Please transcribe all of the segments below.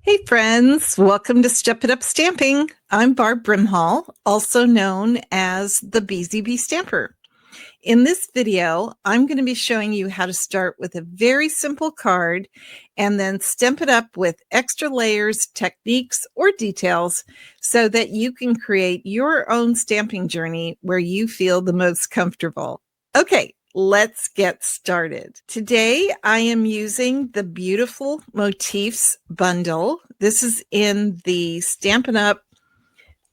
Hey friends, welcome to Step It Up Stamping. I'm Barb Brimhall, also known as the BZBStamper. In this video, I'm going to be showing you how to start with a very simple card and then stamp it up with extra layers, techniques, or details so that you can create your own stamping journey where you feel the most comfortable. Okay, let's get started. Today, I am using the Beautiful Motifs Bundle. This is in the Stampin' Up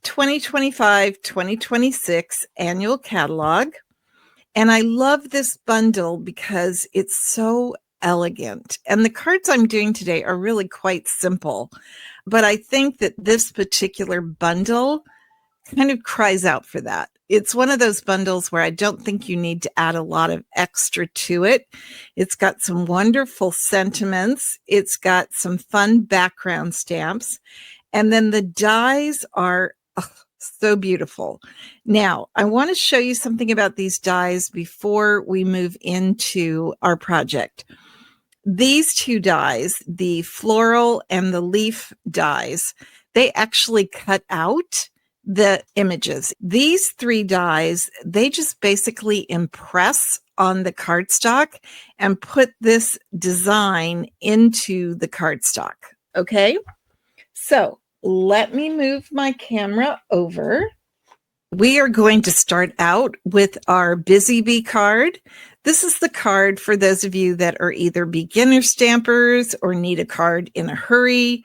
2025-2026 annual catalog. And I love this bundle because it's so elegant. And the cards I'm doing today are really quite simple. But I think that this particular bundle kind of cries out for that. It's one of those bundles where I don't think you need to add a lot of extra to it. It's got some wonderful sentiments. It's got some fun background stamps. And then the dies are so beautiful. Now, I want to show you something about these dies before we move into our project. These two dies, the floral and the leaf dies, they actually cut out the images. These three dies, they just basically impress on the cardstock and put this design into the cardstock. Okay, so let me move my camera over. We are going to start out with our Busy Bee card. This is the card for those of you that are either beginner stampers or need a card in a hurry.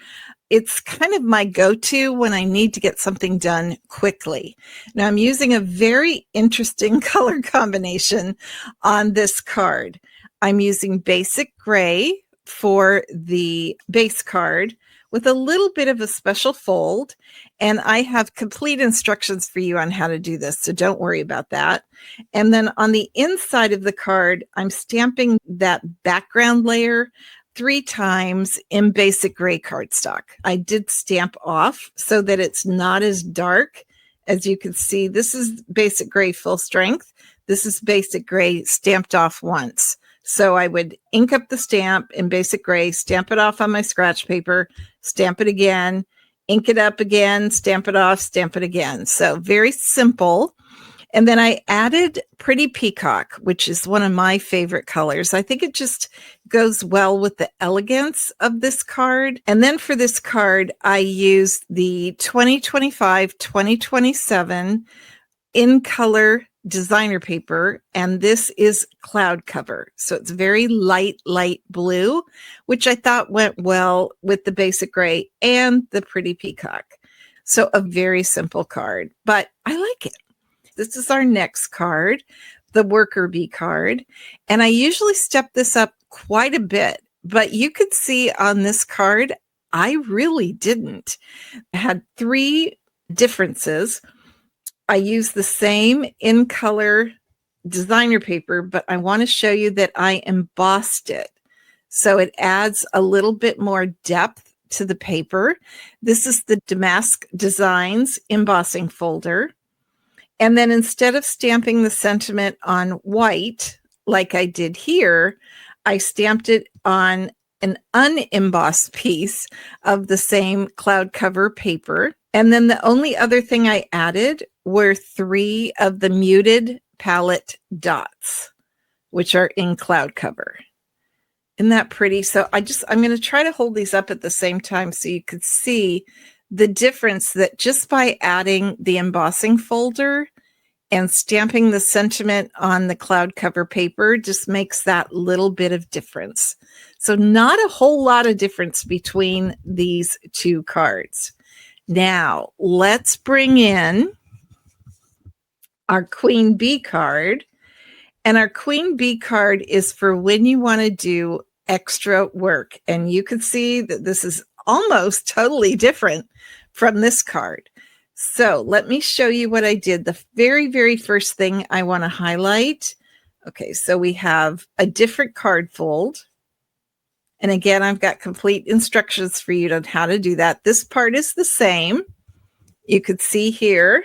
It's kind of my go-to when I need to get something done quickly. Now I'm using a very interesting color combination on this card. I'm using basic gray for the base card with a little bit of a special fold. And I have complete instructions for you on how to do this, so don't worry about that. And then on the inside of the card, I'm stamping that background layer 3 times in basic gray cardstock. I did stamp off so that it's not as dark. As you can see, this is basic gray full strength. This is basic gray stamped off once. So I would ink up the stamp in basic gray, stamp it off on my scratch paper, stamp it again, ink it up again, stamp it off, stamp it again. So very simple. And then I added Pretty Peacock, which is one of my favorite colors. I think it just goes well with the elegance of this card. And then for this card, I used the 2025-2027 in color designer paper, and this is cloud cover. So it's very light blue, which I thought went well with the basic gray and the Pretty Peacock. So a very simple card, but I like it. This is our next card, the Worker Bee card. And I usually step this up quite a bit, but you could see on this card, I really didn't. I had 3 differences. I use the same in color designer paper, but I want to show you that I embossed it. So it adds a little bit more depth to the paper. This is the Damask Designs embossing folder. And then instead of stamping the sentiment on white, like I did here, I stamped it on an unembossed piece of the same cloud cover paper. And then the only other thing I added were 3 of the muted palette dots, which are in cloud cover. Isn't that pretty? So I'm going to try to hold these up at the same time so you could see the difference that just by adding the embossing folder and stamping the sentiment on the cloud cover paper just makes that little bit of difference. So not a whole lot of difference between these 2 cards. Now let's bring in our Queen Bee card. And our Queen Bee card is for when you want to do extra work. And you can see that this is almost totally different from this card. So let me show you what I did. The very first thing I want to highlight. Okay, so we have a different card fold. And again, I've got complete instructions for you on how to do that. This part is the same. You could see here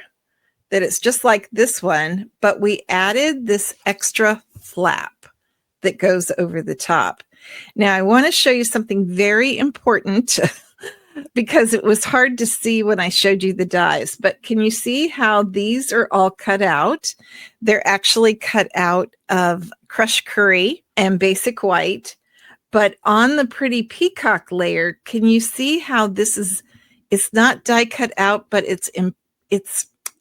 that it's just like this one, but we added this extra flap that goes over the top. Now, I want to show you something very important because it was hard to see when I showed you the dies. But can you see how these are all cut out? They're actually cut out of crushed curry and basic white. But on the pretty peacock layer, can you see how this is, it's not die cut out, but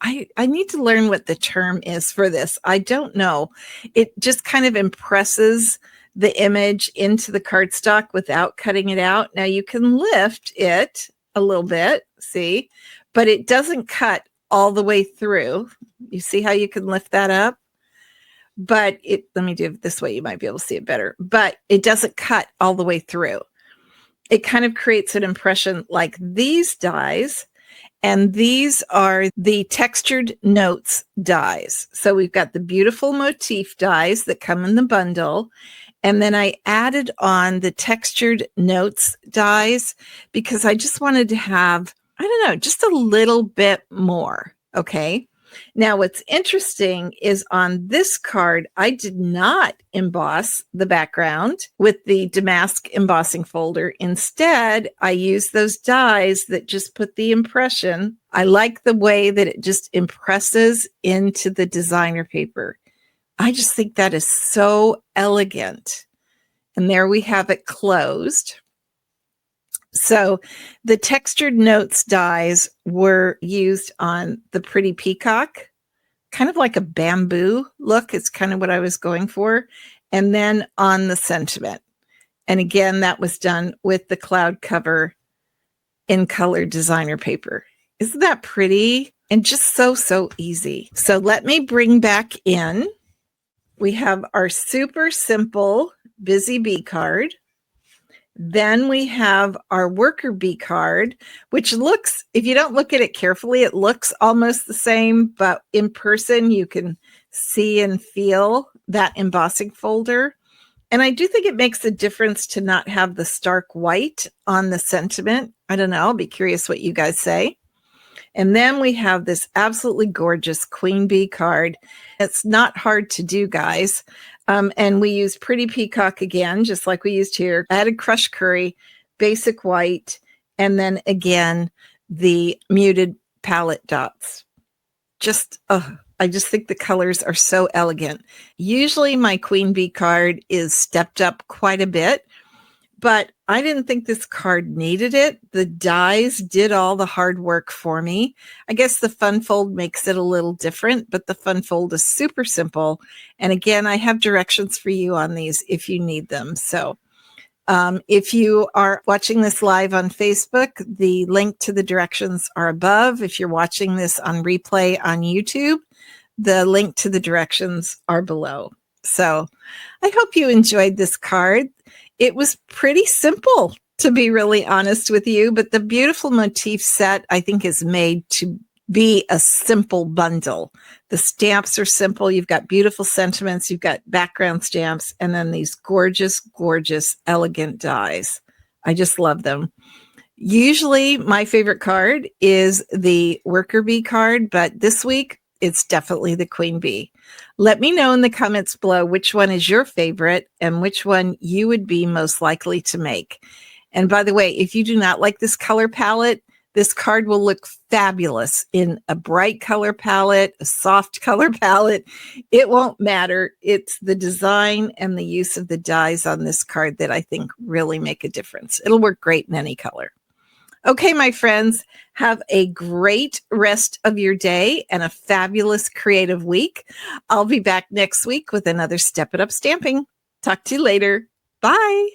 I need to learn what the term is for this. I don't know. It just kind of impresses the image into the cardstock without cutting it out. Now you can lift it a little bit, see, but it doesn't cut all the way through. You see how you can lift that up? But let me do it this way. You might be able to see it better, but it doesn't cut all the way through. It kind of creates an impression like these dies. And these are the textured notes dies. So we've got the beautiful motif dies that come in the bundle. And then I added on the textured notes dies because I just wanted to have, I don't know, just a little bit more. Okay. Now, what's interesting is on this card, I did not emboss the background with the damask embossing folder. Instead, I used those dies that just put the impression. I like the way that it just impresses into the designer paper. I just think that is so elegant. And there we have it closed. So the textured notes dies were used on the pretty peacock, kind of like a bamboo look. It's kind of what I was going for. And then on the sentiment. And again, that was done with the cloud cover in colored designer paper. Isn't that pretty? And just so easy. So let me bring back in. We have our super simple Busy Bee card. Then we have our worker bee card, which looks, if you don't look at it carefully, it looks almost the same, but in person you can see and feel that embossing folder. And I do think it makes a difference to not have the stark white on the sentiment. I don't know, I'll be curious what you guys say. And then we have this absolutely gorgeous queen bee card. It's not hard to do, guys. And we use pretty peacock again, just like we used here. Added crushed curry, basic white, and then again, the muted palette dots. I just think the colors are so elegant. Usually my queen bee card is stepped up quite a bit, but I didn't think this card needed it. The dies did all the hard work for me. I guess the fun fold makes it a little different, but the fun fold is super simple. And again, I have directions for you on these if you need them. So if you are watching this live on Facebook, the link to the directions are above. If you're watching this on replay on YouTube, the link to the directions are below. So I hope you enjoyed this card. It was pretty simple, to be really honest with you, but the Beautiful Motif set, I think, is made to be a simple bundle. The stamps are simple. You've got beautiful sentiments, you've got background stamps, and then these gorgeous, gorgeous, elegant dies. I just love them. Usually my favorite card is the worker bee card, but this week it's definitely the queen bee. Let me know in the comments below which one is your favorite and which one you would be most likely to make. And by the way, if you do not like this color palette, this card will look fabulous in a bright color palette, a soft color palette. It won't matter. It's the design and the use of the dies on this card that I think really make a difference. It'll work great in any color. Okay, my friends, have a great rest of your day and a fabulous creative week. I'll be back next week with another Step It Up Stamping. Talk to you later. Bye.